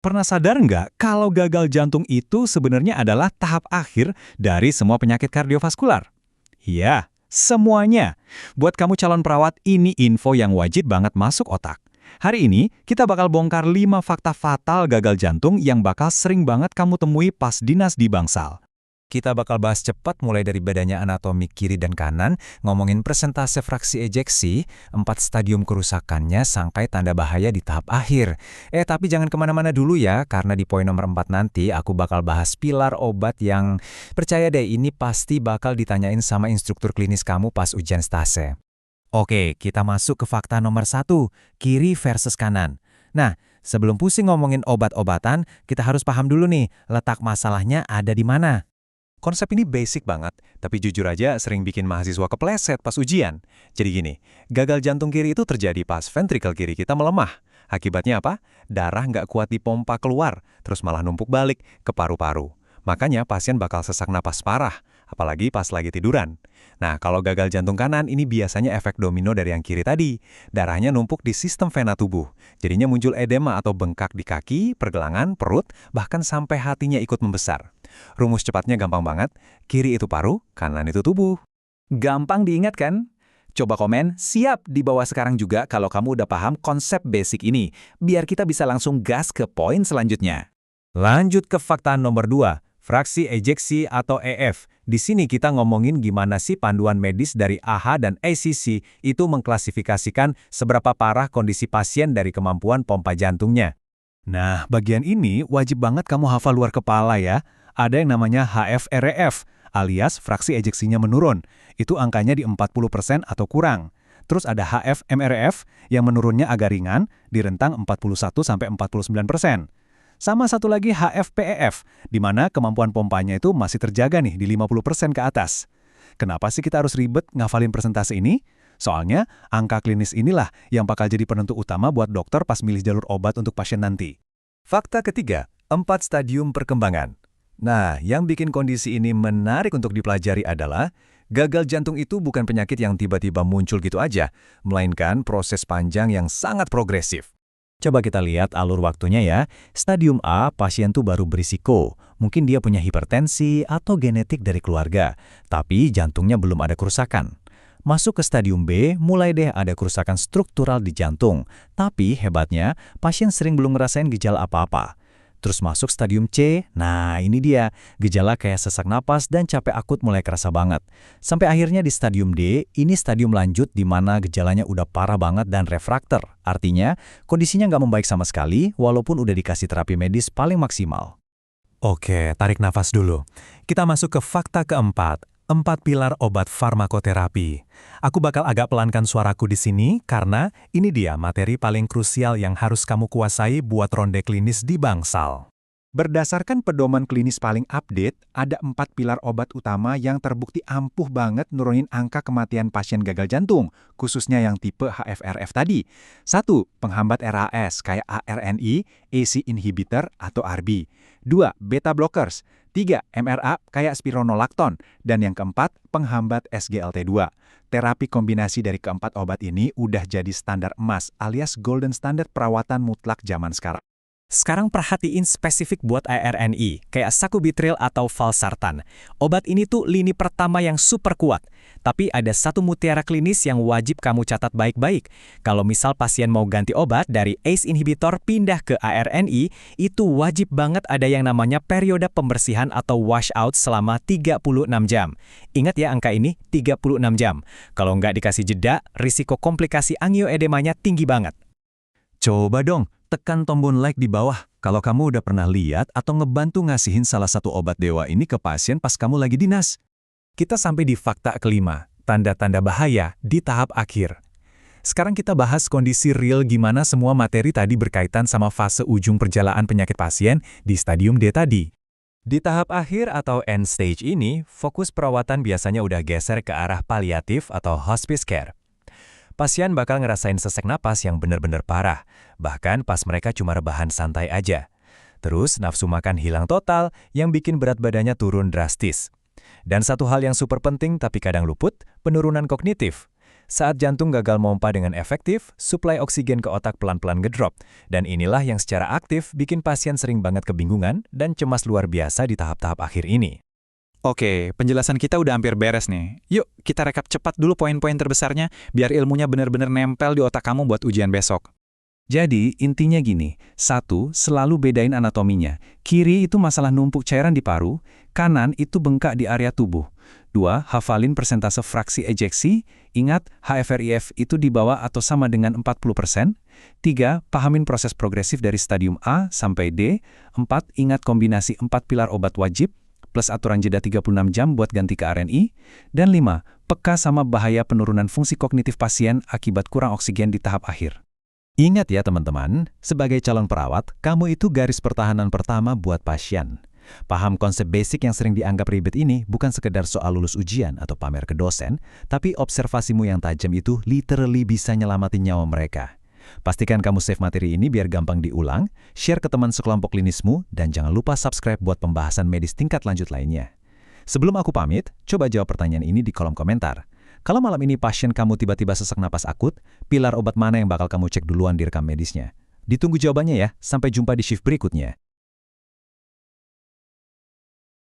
Pernah sadar nggak kalau gagal jantung itu sebenarnya adalah tahap akhir dari semua penyakit kardiovaskular? Iya, semuanya. Buat kamu calon perawat, ini info yang wajib banget masuk otak. Hari ini, kita bakal bongkar 5 fakta fatal gagal jantung yang bakal sering banget kamu temui pas dinas di Bangsal. Kita bakal bahas cepat mulai dari bedanya anatomi kiri dan kanan, ngomongin persentase fraksi ejeksi, 4 stadium kerusakannya sampai tanda bahaya di tahap akhir. Tapi jangan kemana-mana dulu ya, karena di poin nomor 4 nanti aku bakal bahas pilar obat yang percaya deh ini pasti bakal ditanyain sama instruktur klinis kamu pas ujian stase. Oke, kita masuk ke fakta nomor 1, kiri versus kanan. Nah, sebelum pusing ngomongin obat-obatan, kita harus paham dulu nih, letak masalahnya ada di mana. Konsep ini basic banget, tapi jujur aja sering bikin mahasiswa kepleset pas ujian. Jadi gini, gagal jantung kiri itu terjadi pas ventrikel kiri kita melemah. Akibatnya apa? Darah nggak kuat dipompa keluar, terus malah numpuk balik ke paru-paru. Makanya pasien bakal sesak napas parah, apalagi pas lagi tiduran. Nah, kalau gagal jantung kanan, ini biasanya efek domino dari yang kiri tadi. Darahnya numpuk di sistem vena tubuh. Jadinya muncul edema atau bengkak di kaki, pergelangan, perut, bahkan sampai hatinya ikut membesar. Rumus cepatnya gampang banget, kiri itu paru, kanan itu tubuh. Gampang diingat kan? Coba komen, siap di bawah sekarang juga kalau kamu udah paham konsep basic ini, biar kita bisa langsung gas ke poin selanjutnya. Lanjut ke fakta nomor 2, fraksi ejeksi atau EF. Di sini kita ngomongin gimana sih panduan medis dari AHA dan ACC itu mengklasifikasikan seberapa parah kondisi pasien dari kemampuan pompa jantungnya. Nah, bagian ini wajib banget kamu hafal luar kepala ya. Ada yang namanya HFrEF, alias fraksi ejeksinya menurun. Itu angkanya di 40% atau kurang. Terus ada HFmrEF yang menurunnya agak ringan, di rentang 41-49%. Sama satu lagi HFpEF, di mana kemampuan pompanya itu masih terjaga nih di 50% ke atas. Kenapa sih kita harus ribet ngafalin persentase ini? Soalnya, angka klinis inilah yang bakal jadi penentu utama buat dokter pas milih jalur obat untuk pasien nanti. Fakta ketiga, 4 stadium perkembangan. Nah, yang bikin kondisi ini menarik untuk dipelajari adalah gagal jantung itu bukan penyakit yang tiba-tiba muncul gitu aja, melainkan proses panjang yang sangat progresif. Coba kita lihat alur waktunya ya. Stadium A, pasien tuh baru berisiko. Mungkin dia punya hipertensi atau genetik dari keluarga, tapi jantungnya belum ada kerusakan. Masuk ke stadium B, mulai deh ada kerusakan struktural di jantung. Tapi hebatnya, pasien sering belum ngerasain gejala apa-apa. Terus masuk stadium C, nah ini dia, gejala kayak sesak napas dan capek akut mulai kerasa banget. Sampai akhirnya di stadium D, ini stadium lanjut di mana gejalanya udah parah banget dan refrakter. Artinya, kondisinya nggak membaik sama sekali walaupun udah dikasih terapi medis paling maksimal. Oke, tarik nafas dulu. Kita masuk ke fakta keempat. 4 pilar obat farmakoterapi. Aku bakal agak pelankan suaraku di sini karena ini dia materi paling krusial yang harus kamu kuasai buat ronde klinis di Bangsal. Berdasarkan pedoman klinis paling update, ada 4 pilar obat utama yang terbukti ampuh banget nurunin angka kematian pasien gagal jantung, khususnya yang tipe HFrEF tadi. 1. Penghambat RAS kayak ARNI, AC inhibitor atau ARB. 2. Beta blockers. 3. MRA kayak spironolakton. Dan yang keempat, penghambat SGLT2. Terapi kombinasi dari keempat obat ini udah jadi standar emas alias golden standard perawatan mutlak zaman sekarang. Sekarang perhatiin spesifik buat ARNI, kayak sakubitril atau valsartan. Obat ini tuh lini pertama yang super kuat. Tapi ada satu mutiara klinis yang wajib kamu catat baik-baik. Kalau misal pasien mau ganti obat dari ACE inhibitor pindah ke ARNI, itu wajib banget ada yang namanya periode pembersihan atau washout selama 36 jam. Ingat ya angka ini, 36 jam. Kalau nggak dikasih jeda, risiko komplikasi angioedemanya tinggi banget. Coba dong, tekan tombol like di bawah kalau kamu udah pernah lihat atau ngebantu ngasihin salah satu obat dewa ini ke pasien pas kamu lagi dinas. Kita sampai di fakta kelima, tanda-tanda bahaya di tahap akhir. Sekarang kita bahas kondisi real gimana semua materi tadi berkaitan sama fase ujung perjalanan penyakit pasien di stadium D tadi. Di tahap akhir atau end stage ini, fokus perawatan biasanya udah geser ke arah paliatif atau hospice care. Pasien bakal ngerasain sesak napas yang benar-benar parah, bahkan pas mereka cuma rebahan santai aja. Terus nafsu makan hilang total yang bikin berat badannya turun drastis. Dan satu hal yang super penting tapi kadang luput, penurunan kognitif. Saat jantung gagal mompa dengan efektif, suplai oksigen ke otak pelan-pelan ngedrop. Dan inilah yang secara aktif bikin pasien sering banget kebingungan dan cemas luar biasa di tahap-tahap akhir ini. Oke, penjelasan kita udah hampir beres nih. Yuk, kita rekap cepat dulu poin-poin terbesarnya, biar ilmunya benar-benar nempel di otak kamu buat ujian besok. Jadi, intinya gini. 1. Selalu bedain anatominya. Kiri itu masalah numpuk cairan di paru, kanan itu bengkak di area tubuh. 2. Hafalin persentase fraksi ejeksi. Ingat, HFrEF itu di bawah atau sama dengan 40%. 3. Pahamin proses progresif dari stadium A sampai D. 4. Ingat kombinasi 4 pilar obat wajib, plus aturan jeda 36 jam buat ganti ke RNI. Dan 5. Peka sama bahaya penurunan fungsi kognitif pasien akibat kurang oksigen di tahap akhir. Ingat ya teman-teman, sebagai calon perawat, kamu itu garis pertahanan pertama buat pasien. Paham konsep basic yang sering dianggap ribet ini bukan sekedar soal lulus ujian atau pamer ke dosen, tapi observasimu yang tajam itu literally bisa nyelamatin nyawa mereka. Pastikan kamu save materi ini biar gampang diulang, share ke teman sekelompok klinismu, dan jangan lupa subscribe buat pembahasan medis tingkat lanjut lainnya. Sebelum aku pamit, coba jawab pertanyaan ini di kolom komentar. Kalau malam ini pasien kamu tiba-tiba sesak napas akut, pilar obat mana yang bakal kamu cek duluan di rekam medisnya? Ditunggu jawabannya ya, sampai jumpa di shift berikutnya.